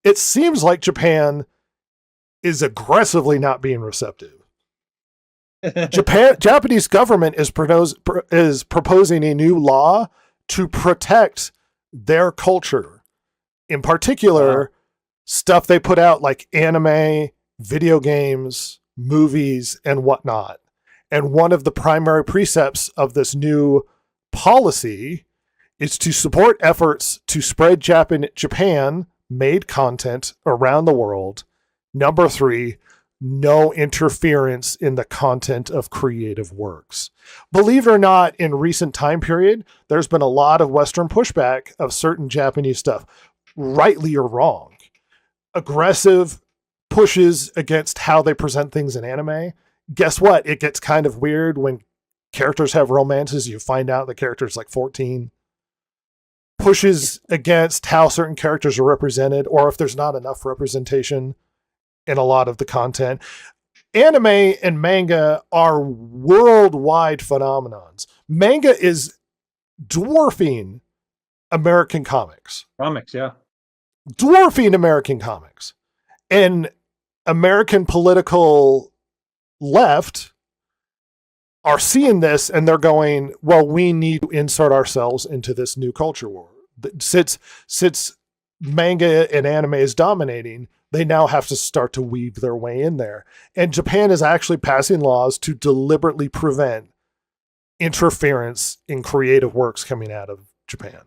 it seems like Japan is aggressively not being receptive. Japanese government is proposing a new law to protect their culture. In particular, stuff they put out like anime, video games, movies, and whatnot. And one of the primary precepts of this new policy is to support efforts to spread Japan made content around the world. Number 3, no interference in the content of creative works. Believe it or not, in recent time period, there's been a lot of Western pushback of certain Japanese stuff, rightly or wrong. Aggressive pushes against how they present things in anime. Guess what? It gets kind of weird when characters have romances. You find out the character's like 14. Pushes against how certain characters are represented, or if there's not enough representation in a lot of the content. Anime and manga are worldwide phenomenons. Manga is dwarfing American comics. Comics, yeah. Dwarfing American comics. And American political left are seeing this and they're going, well, we need to insert ourselves into this new culture war. Since manga and anime is dominating, they now have to start to weave their way in there. And Japan is actually passing laws to deliberately prevent interference in creative works coming out of Japan.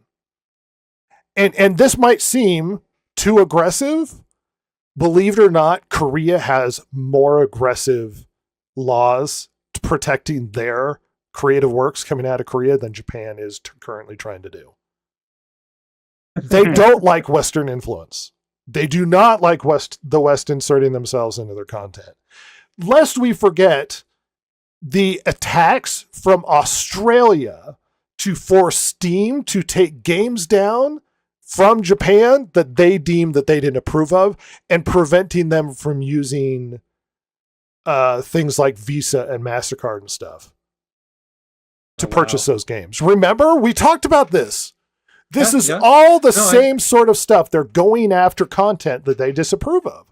And this might seem too aggressive. Believe it or not, Korea has more aggressive laws protecting their creative works coming out of Korea than Japan is currently trying to do. They don't like Western influence. They do not like the West inserting themselves into their content. Lest we forget the attacks from Australia to force Steam to take games down from Japan that they deemed that they didn't approve of, and preventing them from using things like Visa and MasterCard and stuff to purchase those games. Remember, we talked about this. This is all the same sort of stuff. They're going after content that they disapprove of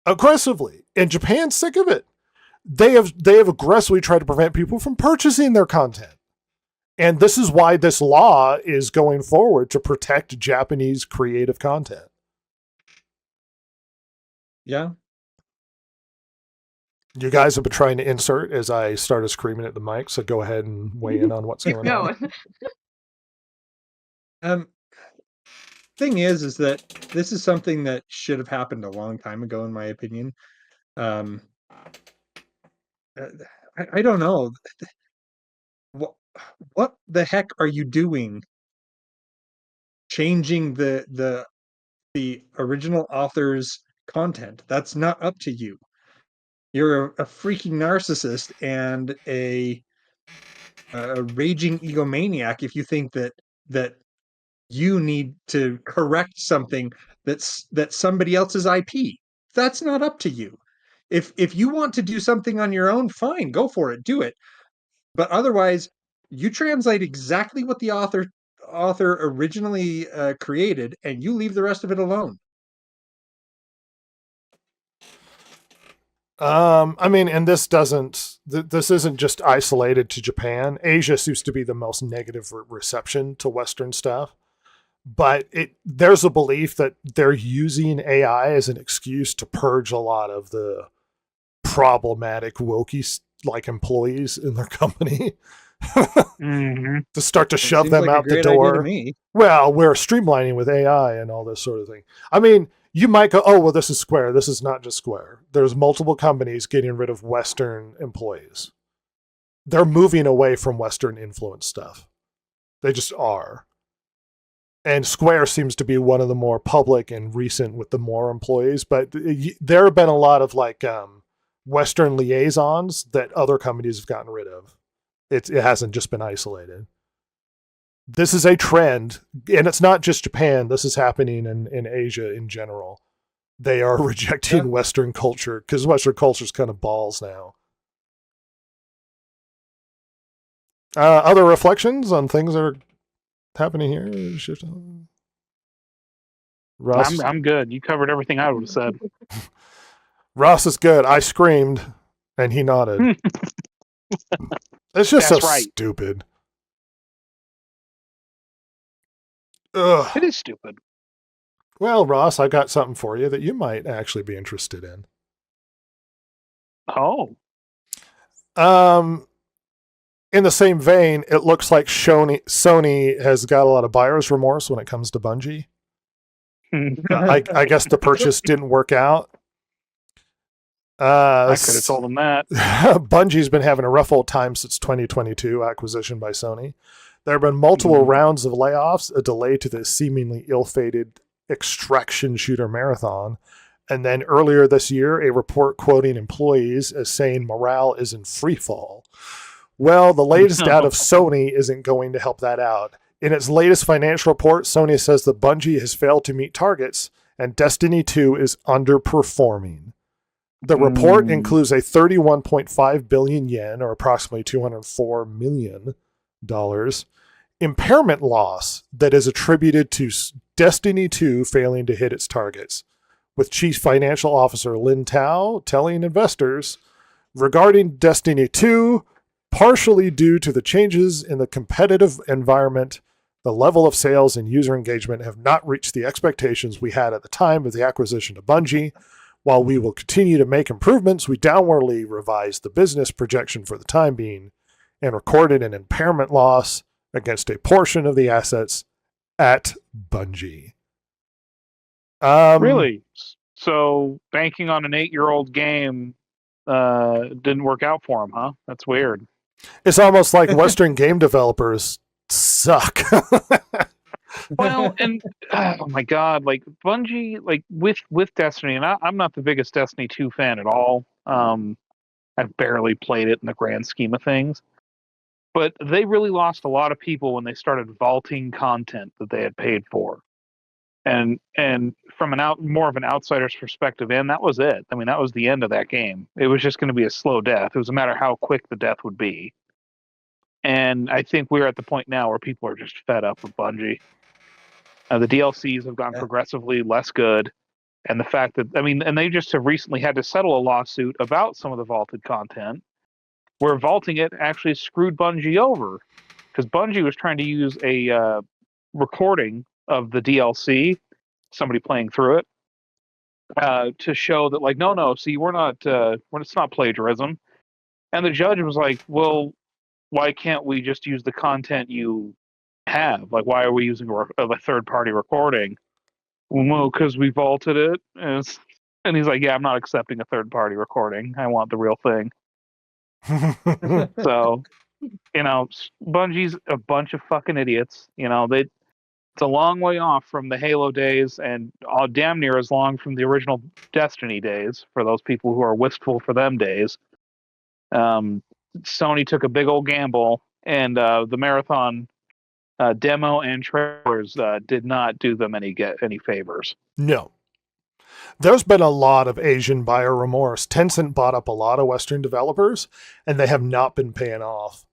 aggressively. And Japan's sick of it. They have aggressively tried to prevent people from purchasing their content. And this is why this law is going forward, to protect Japanese creative content. Yeah. You guys have been trying to insert as I started screaming at the mic, so go ahead and weigh in on what's going on. Thing is that this is something that should have happened a long time ago, in my opinion. I don't know. What the heck are you doing? Changing the original author's content. That's not up to you. You're a freaking narcissist and a raging egomaniac if you think that you need to correct something that's somebody else's IP. That's not up to you. If you want to do something on your own, fine, go for it, do it. But otherwise, you translate exactly what the author originally created, and you leave the rest of it alone. I mean, and this isn't just isolated to Japan. Asia seems to be the most negative reception to Western stuff. But there's a belief that they're using AI as an excuse to purge a lot of the problematic wokey like employees in their company. To start to shove them out the door. Well, we're streamlining with AI and all this sort of thing. I mean, you might go, oh, well, this is Square. This is not just Square. There's multiple companies getting rid of Western employees. They're moving away from Western influence stuff. They just are. And Square seems to be one of the more public and recent with the more employees. But there have been a lot of like Western liaisons that other companies have gotten rid of. It hasn't just been isolated. This is a trend, and it's not just Japan. This is happening in Asia in general. They are rejecting Western culture because Western culture is kind of balls now. Other reflections on things that are happening here? Russ, I'm good. You covered everything I would have said. Russ is good. I screamed, and he nodded. It's just That's so right. stupid. Ugh. It is stupid. Well, Ross, I got something for you that you might actually be interested in. Oh. In the same vein, it looks like Sony has got a lot of buyer's remorse when it comes to Bungie. I guess the purchase didn't work out. I could have told them that. Bungie's been having a rough old time since 2022 acquisition by Sony. There have been multiple rounds of layoffs, a delay to the seemingly ill-fated extraction shooter Marathon, and then earlier this year, a report quoting employees as saying morale is in free fall. Well, the latest out of Sony isn't going to help that out. In its latest financial report, Sony says that Bungie has failed to meet targets and Destiny 2 is underperforming. The report includes a 31.5 billion yen, or approximately $204 million, impairment loss that is attributed to Destiny 2 failing to hit its targets, with Chief Financial Officer Lin Tao telling investors, regarding Destiny 2, partially due to the changes in the competitive environment, the level of sales and user engagement have not reached the expectations we had at the time of the acquisition of Bungie. While we will continue to make improvements, we downwardly revised the business projection for the time being and recorded an impairment loss against a portion of the assets at Bungie. Really? So banking on an 8-year-old game didn't work out for him, huh? That's weird. It's almost like Western game developers suck. Well, and oh my god, like Bungie, like with Destiny, and I'm not the biggest Destiny 2 fan at all. I've barely played it in the grand scheme of things. But they really lost a lot of people when they started vaulting content that they had paid for. And from more of an outsider's perspective in, that was it. I mean, that was the end of that game. It was just going to be a slow death. It was a matter how quick the death would be. And I think we're at the point now where people are just fed up with Bungie. The DLCs have gotten progressively less good. And the fact that, I mean, and they just have recently had to settle a lawsuit about some of the vaulted content, where vaulting it actually screwed Bungie over. Because Bungie was trying to use a recording of the DLC, somebody playing through it, to show that, like, no, see, it's not plagiarism. And the judge was like, well, why can't we just use the content you have? Like, why are we using a third-party recording? Well, because we vaulted it. And he's like, yeah, I'm not accepting a third-party recording. I want the real thing. So, Bungie's a bunch of fucking idiots. It's a long way off from the Halo days, and damn near as long from the original Destiny days, for those people who are wistful for them days. Sony took a big old gamble, and the Marathon demo and trailers did not do them any favors. No. There's been a lot of Asian buyer remorse. Tencent bought up a lot of Western developers, and they have not been paying off.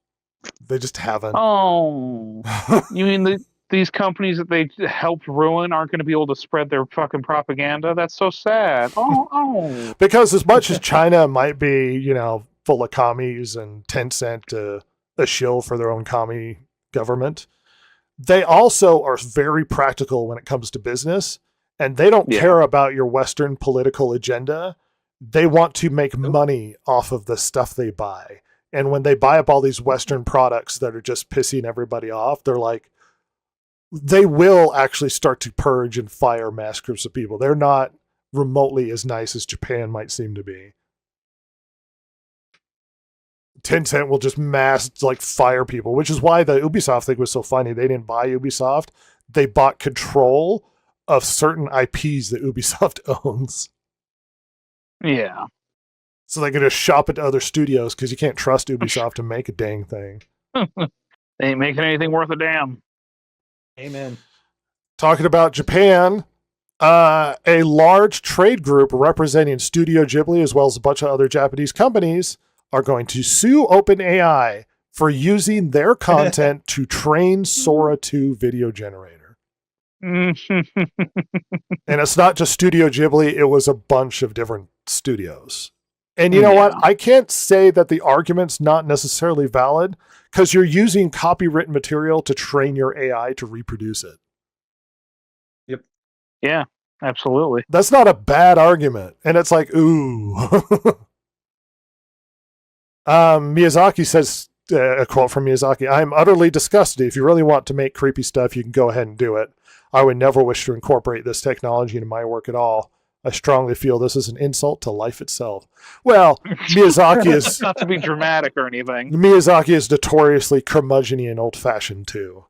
They just haven't. Oh, you mean these companies that they helped ruin aren't going to be able to spread their fucking propaganda? That's so sad. Oh. Because as much as China might be, full of commies and Tencent a shill for their own commie government, they also are very practical when it comes to business, and they don't care about your Western political agenda. They want to make money off of the stuff they buy. And when they buy up all these Western products that are just pissing everybody off, they're like, they will actually start to purge and fire mass groups of people. They're not remotely as nice as Japan might seem to be. Tencent will just fire people, which is why the Ubisoft thing was so funny. They didn't buy Ubisoft. They bought control of certain IPs that Ubisoft owns. Yeah. So they can just shop it to other studios because you can't trust Ubisoft to make a dang thing. They ain't making anything worth a damn. Amen. Talking about Japan, a large trade group representing Studio Ghibli as well as a bunch of other Japanese companies are going to sue OpenAI for using their content to train Sora 2 video generator. And it's not just Studio Ghibli, it was a bunch of different studios. And you know what? Yeah. I can't say that the argument's not necessarily valid because you're using copywritten material to train your AI to reproduce it. Yeah, absolutely. That's not a bad argument. And it's like, ooh. Miyazaki says, a quote from Miyazaki, "I'm utterly disgusted. If you really want to make creepy stuff, you can go ahead and do it. I would never wish to incorporate this technology into my work at all. I strongly feel this is an insult to life itself." Well, Miyazaki is Not to be dramatic or anything. Miyazaki is notoriously curmudgeon and old-fashioned too.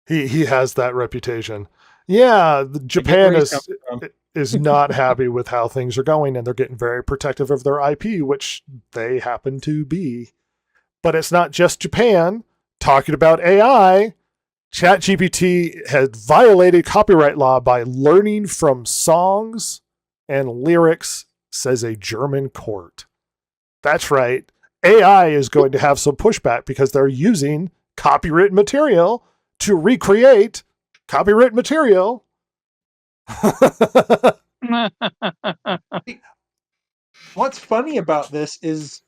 He has that reputation. Yeah, Japan where he's is coming from. is not happy with how things are going, and they're getting very protective of their IP, which they happen to be. But it's not just Japan. Talking about AI, ChatGPT has violated copyright law by learning from songs and lyrics, says a German court. That's right. AI is going to have some pushback because they're using copyrighted material to recreate copyrighted material. What's funny about this is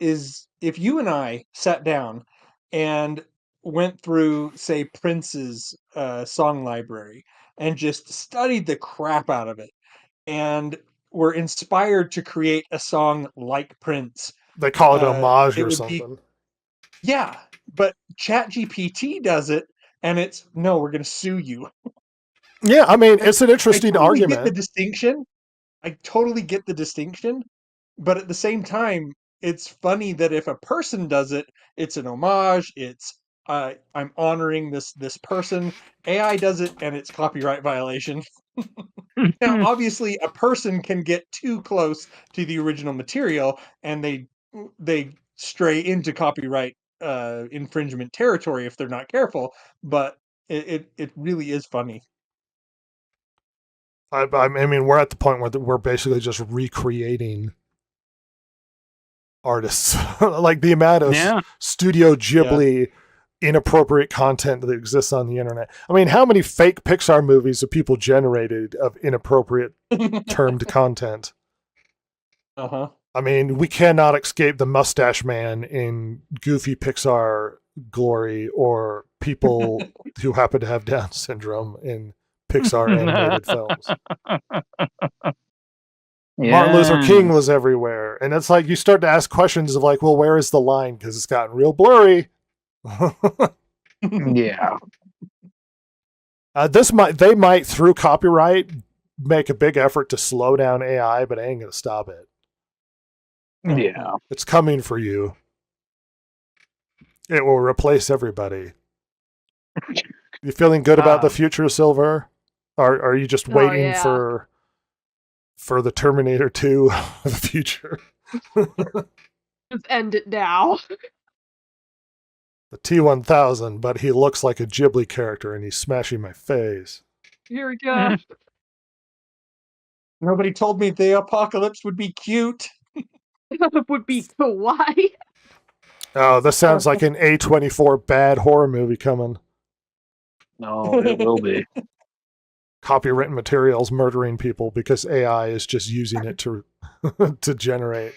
if you and I sat down and went through, say, Prince's song library and just studied the crap out of it and were inspired to create a song like Prince, They call it homage it or would be, something. yeah, but ChatGPT does it and it's, no, we're going to sue you. Yeah, I mean, it's an I interesting totally get the argument. distinction. I totally get the distinction, but at the same time, it's funny that if a person does it, it's an homage. It's I'm honoring this person. AI does it, and it's copyright violation. Now, obviously, a person can get too close to the original material, and they stray into copyright infringement territory if they're not careful. But it really is funny. I mean, we're at the point where we're basically just recreating artists. Like the amount of Yeah. Studio Ghibli inappropriate content that exists on the internet. I mean, how many fake Pixar movies have people generated of inappropriate termed content? Uh-huh. I mean, we cannot escape the mustache man in goofy Pixar glory or people who happen to have Down syndrome in Pixar animated films. Martin Luther King was everywhere. And it's like you start to ask questions of like, well, where is the line? Because it's gotten real blurry. Yeah. They might through copyright make a big effort to slow down AI, but I ain't gonna stop it. Yeah. It's coming for you. It will replace everybody. You feeling good about the future, Silver? Or are you just waiting for the Terminator 2 of the future? Just end it now. The T-1000, but he looks like a Ghibli character and he's smashing my face. Here we go. Nobody told me the apocalypse would be cute. Would be Hawaii. Oh, this sounds like an A24 bad horror movie coming. No, it will be. Copywritten materials murdering people because AI is just using it to to generate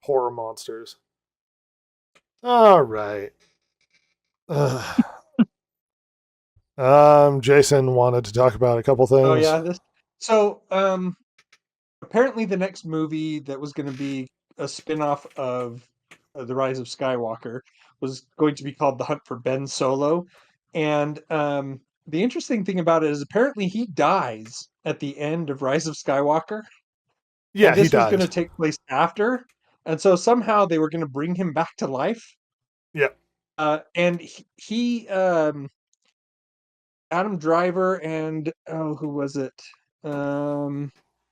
horror monsters. All right. Jason wanted to talk about a couple things. Oh yeah, so apparently the next movie that was going to be a spin-off of The Rise of Skywalker was going to be called The Hunt for Ben Solo, and the interesting thing about it is apparently he dies at the end of Rise of Skywalker. Yeah, and this he was dies. going to take place after, and so somehow they were going to bring him back to life. Yeah. And he Adam Driver and who was it?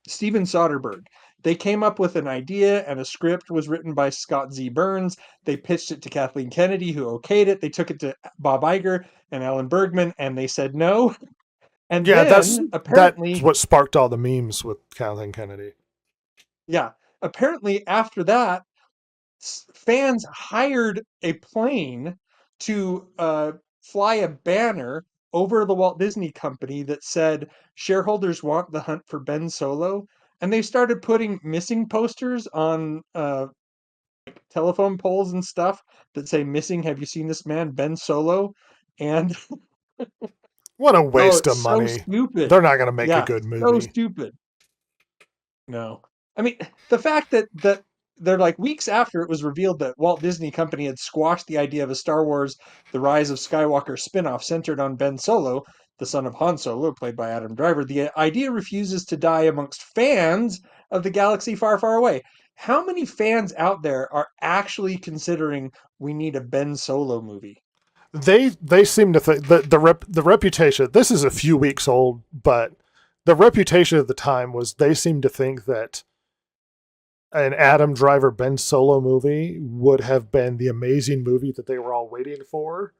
Steven Soderbergh. They came up with an idea, and a script was written by Scott Z. Burns. They pitched it to Kathleen Kennedy, who okayed it. They took it to Bob Iger and Alan Bergman, and they said no. And Yeah, then apparently that's what sparked all the memes with Kathleen Kennedy. Yeah. Apparently, after that, fans hired a plane to fly a banner over the Walt Disney Company that said shareholders want the hunt for Ben Solo, and they started putting missing posters on telephone poles and stuff that say missing, have you seen this man, Ben Solo? And What a oh, waste it's of so money. stupid. They're not going to make a Yeah, good so movie. stupid. No. I mean, the fact that they're like weeks after it was revealed that Walt Disney Company had squashed the idea of a Star Wars The Rise of Skywalker spin-off centered on Ben Solo, the son of Han Solo, played by Adam Driver, the idea refuses to die amongst fans of the galaxy far, far away. How many fans out there are actually considering we need a Ben Solo movie? They seem to think that the reputation. This is a few weeks old, but the reputation at the time was they seemed to think that an Adam Driver Ben Solo movie would have been the amazing movie that they were all waiting for.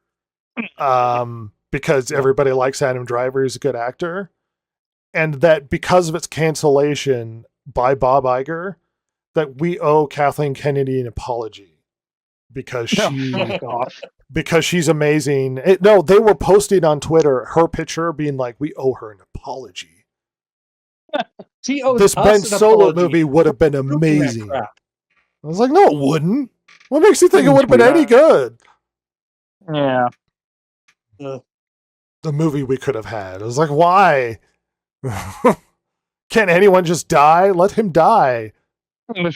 Because everybody likes Adam Driver, he's a good actor. And that because of its cancellation by Bob Iger, that we owe Kathleen Kennedy an apology. Because because she's amazing. No, they were posting on Twitter her picture being like, we owe her an apology. She owes This us Ben an Solo apology movie would have been for proving that amazing. I crap. was like, no, it wouldn't. What makes you think it would have been Yeah. any good? Yeah. The movie we could have had. I was like, why? Can't anyone just die? Let him die. The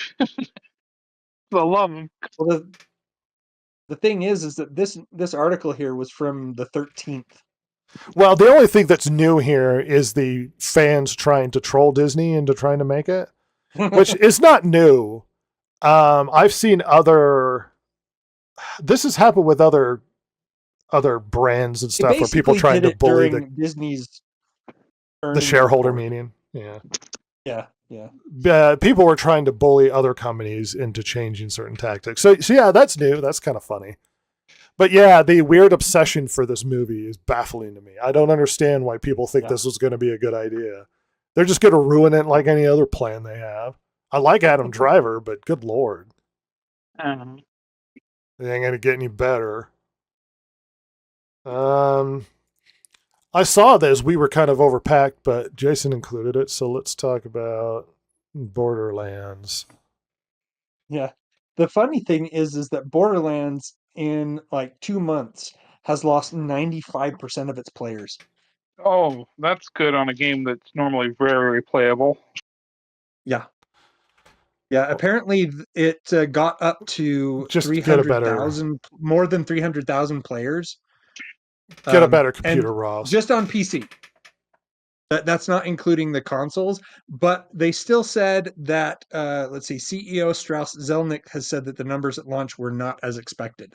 love of Well, the thing is that this article here was from the 13th. Well, the only thing that's new here is the fans trying to troll Disney into trying to make it, which is not new. I've seen other. This has happened with other brands and stuff where people basically trying did to it bully during Disney's the earnings shareholder report. meeting. Yeah. Yeah. People were trying to bully other companies into changing certain tactics. So yeah, that's new. That's kind of funny. But yeah, the weird obsession for this movie is baffling to me. I don't understand why people think this was going to be a good idea. They're just going to ruin it like any other plan they have. I like Adam Driver, but good Lord. It ain't going to get any better. I saw this. We were kind of overpacked, but Jason included it. So let's talk about Borderlands. Yeah. The funny thing is that Borderlands in like 2 months has lost 95% of its players. Oh, that's good on a game that's normally very playable. Yeah. Yeah, apparently it got up to Just get a better 300,000, more than 300,000 players. Get a better and computer, Ross. just on PC. That's not including the consoles, but they still said that, let's see, CEO Strauss Zelnick has said that the numbers at launch were not as expected.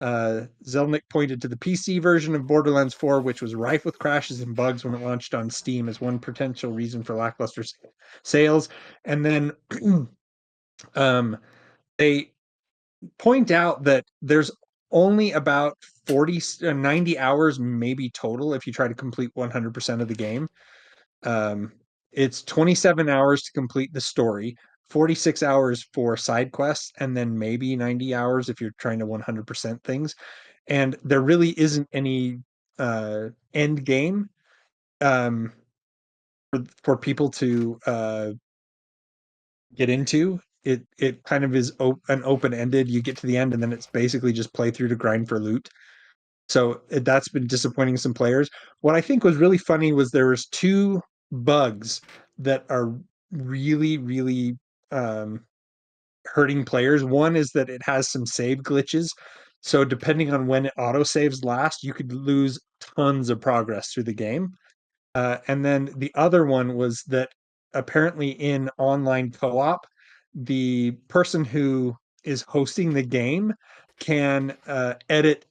Zelnick pointed to the PC version of Borderlands 4, which was rife with crashes and bugs when it launched on Steam, as one potential reason for lackluster sales. And then they point out that there's only about 90 hours maybe total if you try to complete 100% of the game. It's 27 hours to complete the story, 46 hours for side quests, and then maybe 90 hours if you're trying to 100% things. And there really isn't any end game for people to get into. It kind of is an open-ended. You get to the end and then it's basically just play through to grind for loot. So that's been disappointing some players. What I think was really funny was there was 2 bugs that are really, really hurting players. One is that it has some save glitches. So depending on when it autosaves last, you could lose tons of progress through the game. And then the other one was that apparently in online co-op, the person who is hosting the game can edit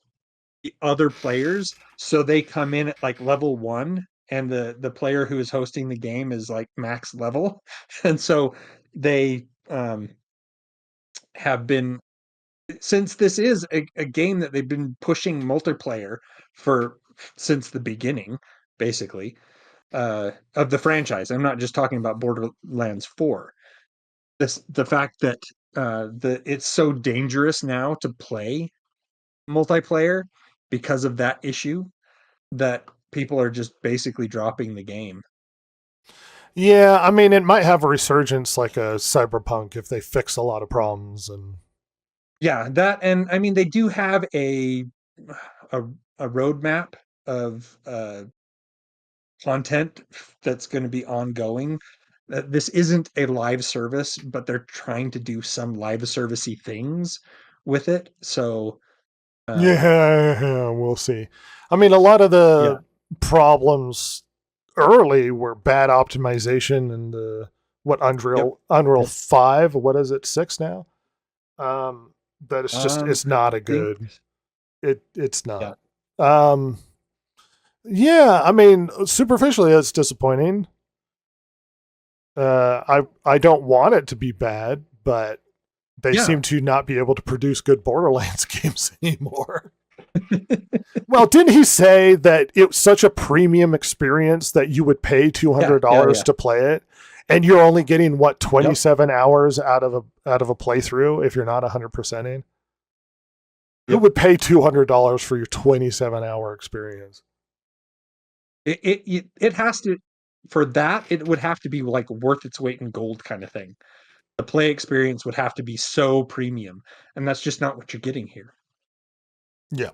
the other players, so they come in at like level 1 and the player who is hosting the game is like max level. And so they have been, since this is a game that they've been pushing multiplayer for since the beginning, basically, of the franchise. I'm not just talking about Borderlands 4. The fact that it's so dangerous now to play multiplayer because of that issue that people are just basically dropping the game. Yeah, I mean, it might have a resurgence like a Cyberpunk if they fix a lot of problems. And Yeah, that, and I mean they do have a, a roadmap of content that's going to be ongoing. This isn't a live service, but they're trying to do some live servicey things with it. So yeah, we'll see. I mean, a lot of yeah, the problems early were bad optimization and the what Unreal 5, what is it, 6 now? That it's just it's not a good. It's yeah. not. Yeah, I mean, superficially it's disappointing. I don't want it to be bad, but they Yeah. seem to not be able to produce good Borderlands games anymore. Well, didn't he say that it was such a premium experience that you would pay $200 yeah. to play it, and you're only getting what 27 hours out of a playthrough if you're not 100%ing? Who Yep. would pay $200 for your 27-hour experience? It has to, for that, it would have to be like worth its weight in gold kind of thing. The play experience would have to be so premium, and that's just not what you're getting here. Yeah.